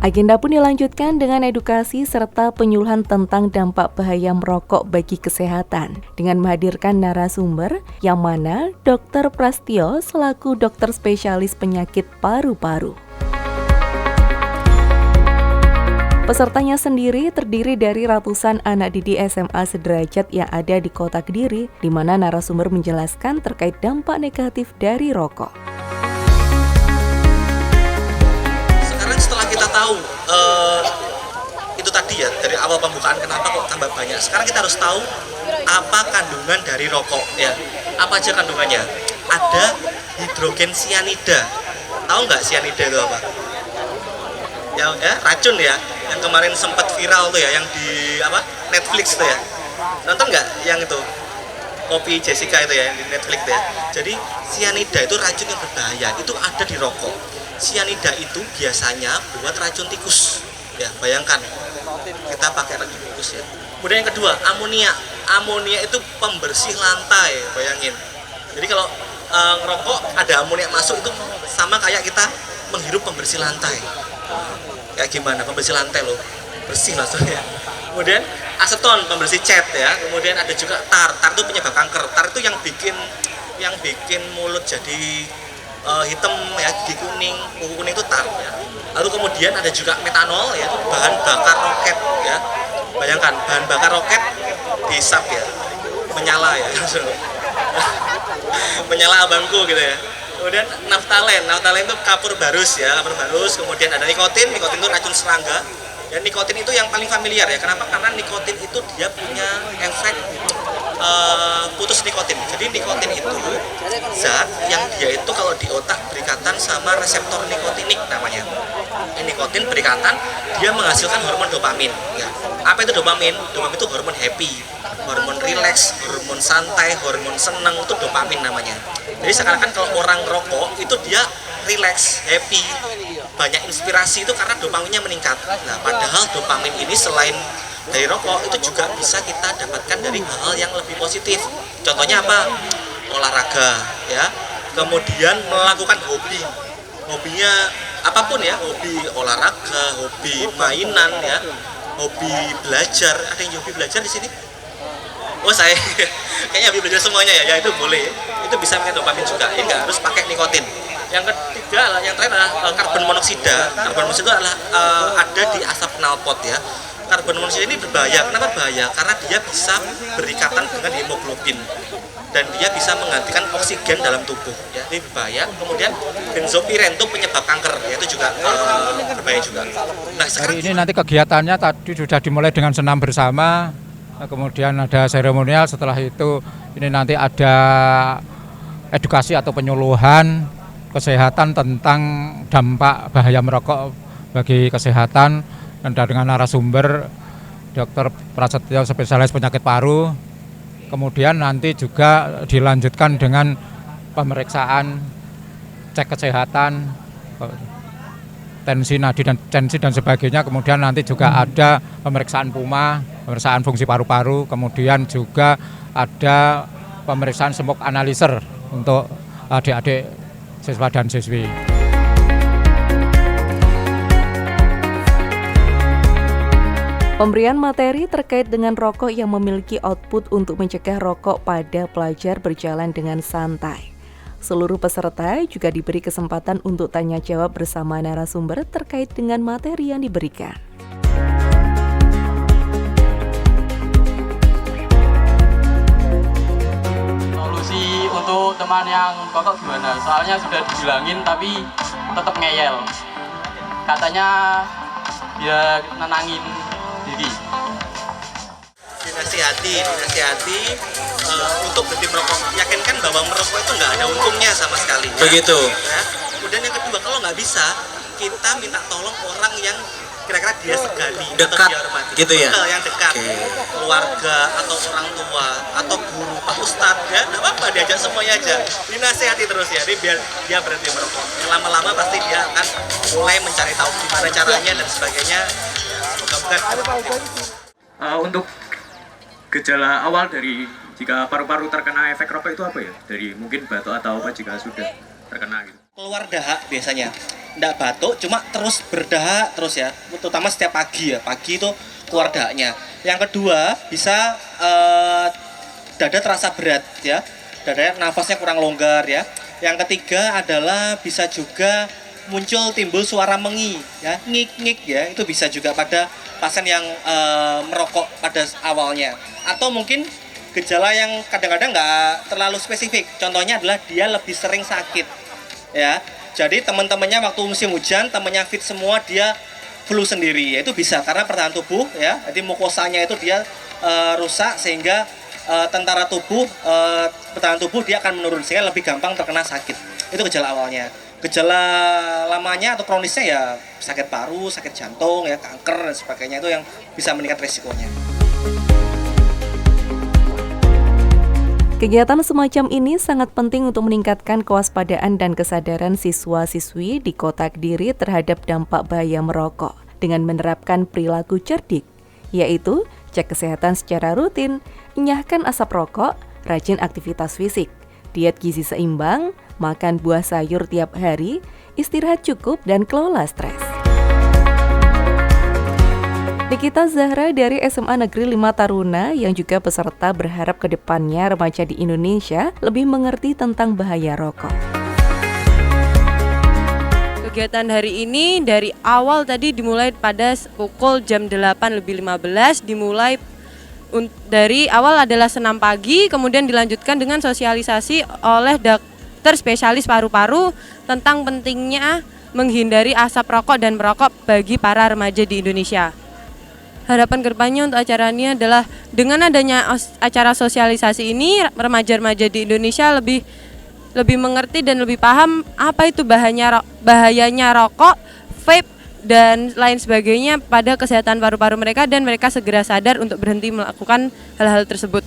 Agenda pun dilanjutkan dengan edukasi serta penyuluhan tentang dampak bahaya merokok bagi kesehatan dengan menghadirkan narasumber yang mana Dr. Prastio selaku dokter spesialis penyakit paru-paru. Pesertanya sendiri terdiri dari ratusan anak didik SMA sederajat yang ada di Kota Kediri, di mana narasumber menjelaskan terkait dampak negatif dari rokok. Setelah kita tahu itu tadi ya, dari awal pembukaan kenapa kok tambah banyak, sekarang kita harus tahu apa kandungan dari rokok ya. Apa aja kandungannya? Ada hidrogen sianida. Tahu nggak sianida itu apa? Ya, racun ya, yang kemarin sempat viral tuh ya, yang di Netflix tuh ya. Nonton nggak yang itu Kopi Jessica itu ya, yang di Netflix tuh ya. Jadi sianida itu racun yang berbahaya, itu ada di rokok. Sianida itu biasanya buat racun tikus ya, bayangkan kita pakai racun tikus ya. Kemudian yang kedua, amonia. Amonia itu pembersih lantai, bayangin. Jadi kalau ngerokok ada amonia masuk, itu sama kayak kita menghirup pembersih lantai. Kayak gimana pembersih lantai loh, bersih maksudnya. Kemudian aseton, pembersih cat ya. Kemudian ada juga tar itu penyebab kanker. Tar itu yang bikin mulut jadi hitam ya, gigi kuning, kuku kuning itu tar ya. Lalu kemudian ada juga metanol ya, itu bahan bakar roket ya. Bayangkan bahan bakar roket dihisap ya, menyala ya. Menyala abangku gitu ya. Kemudian naftalen itu kapur barus ya, kapur barus. Kemudian ada nikotin itu racun serangga. Dan nikotin itu yang paling familiar ya. Kenapa? Karena nikotin itu dia punya efek putus nikotin. Jadi nikotin itu zat yang dia itu kalau di otak berikatan sama reseptor nikotinik namanya. Nikotin berikatan, dia menghasilkan hormon dopamin. Ya. Apa itu dopamin? Dopamin itu hormon happy, hormon relax, hormon santai, hormon senang, itu dopamin namanya. Jadi seakan-akan kalau orang rokok itu dia relax, happy, banyak inspirasi itu karena dopaminnya meningkat. Nah, padahal dopamin ini selain dari rokok itu juga bisa kita dapatkan dari hal-hal yang lebih positif. Contohnya apa? Olahraga ya. Kemudian melakukan hobi. Hobinya apapun ya, hobi olahraga, hobi mainan ya, hobi belajar. Ada yang hobi belajar di sini? Oh, saya kayaknya hobi belajar semuanya ya. Ya itu boleh. Itu bisa pakai dopamin juga. Ya nggak harus pakai nikotin. Yang ketiga, yang terakhir adalah karbon monoksida. Karbon monoksida adalah ada di asap knalpot ya. Karbon monoksida ini berbahaya. Kenapa bahaya? Karena dia bisa berikatan dengan hemoglobin dan dia bisa menggantikan oksigen dalam tubuh ya, ini berbahaya. Kemudian benzopiren itu penyebab kanker ya, itu juga berbahaya juga. Nah, hari ini nanti kegiatannya tadi sudah dimulai dengan senam bersama, kemudian ada seremonial. Setelah itu ini nanti ada edukasi atau penyuluhan kesehatan tentang dampak bahaya merokok bagi kesehatan, dan dengan narasumber Dr. Prasetyo spesialis penyakit paru. Kemudian nanti juga dilanjutkan dengan pemeriksaan cek kesehatan, tensi nadi dan sebagainya. Kemudian nanti juga ada pemeriksaan PUMA, pemeriksaan fungsi paru-paru. Kemudian juga ada pemeriksaan smoke analyzer untuk adik-adik siswa dan siswi. Pemberian materi terkait dengan rokok yang memiliki output untuk mencegah rokok pada pelajar berjalan dengan santai. Seluruh peserta juga diberi kesempatan untuk tanya jawab bersama narasumber terkait dengan materi yang diberikan. Solusi untuk teman yang rokok gimana? Soalnya sudah dibilangin tapi tetap ngeyel. Katanya dia nenangin diri. Dinasihati untuk berhenti merokok. Yakinkan bahwa merokok itu nggak ada untungnya sama sekali. Begitu. Ya. Kemudian yang kedua, kalau nggak bisa, kita minta tolong orang yang kira-kira dia segani dekat, atau dia hormati. gitu ya? Yang dekat, keluarga atau orang tua atau guru, Pak Ustadz ya, nggak apa-apa, diajak semuanya aja. Dinasihati terus ya, biar dia berhenti merokok. Lama-lama pasti dia akan mulai mencari tahu gimana caranya dan sebagainya. Untuk gejala awal dari jika paru-paru terkena efek rokok itu apa ya? Dari mungkin batuk atau apa jika sudah terkena gitu. Keluar dahak biasanya. enggak batuk, cuma terus berdahak terus ya, terutama setiap pagi ya, pagi itu keluar dahaknya. Yang kedua bisa dada terasa berat ya, dada nafasnya kurang longgar ya. Yang ketiga adalah bisa juga muncul timbul suara mengi ya, ngik-ngik ya, itu bisa juga pada pasien yang merokok pada awalnya. Atau mungkin gejala yang kadang-kadang nggak terlalu spesifik, contohnya adalah dia lebih sering sakit ya. Jadi teman-temannya waktu musim hujan temannya fit semua, dia flu sendiri ya, itu bisa karena pertahanan tubuh ya, jadi mukosanya itu dia rusak sehingga tentara tubuh, pertahanan tubuh dia akan menurun sehingga lebih gampang terkena sakit. Itu gejala awalnya. Gejala lamanya atau kronisnya ya sakit paru, sakit jantung ya, kanker dan sebagainya, itu yang bisa meningkat resikonya. Kegiatan semacam ini sangat penting untuk meningkatkan kewaspadaan dan kesadaran siswa-siswi di Kota Kediri terhadap dampak bahaya merokok dengan menerapkan perilaku cerdik, yaitu cek kesehatan secara rutin, enyahkan asap rokok, rajin aktivitas fisik, diet gizi seimbang, makan buah sayur tiap hari, istirahat cukup, dan kelola stres. Nikita Zahra dari SMA Negeri 5 Taruna yang juga peserta berharap ke depannya remaja di Indonesia lebih mengerti tentang bahaya rokok. Kegiatan hari ini dari awal tadi dimulai pada pukul jam 8:15, dimulai dari awal adalah senam pagi, kemudian dilanjutkan dengan sosialisasi oleh dokter spesialis paru-paru tentang pentingnya menghindari asap rokok dan merokok bagi para remaja di Indonesia. Harapan kedepannya untuk acara ini adalah dengan adanya acara sosialisasi ini, remaja-remaja di Indonesia lebih mengerti dan lebih paham apa itu bahayanya rokok, vape, dan lain sebagainya pada kesehatan paru-paru mereka, dan mereka segera sadar untuk berhenti melakukan hal-hal tersebut.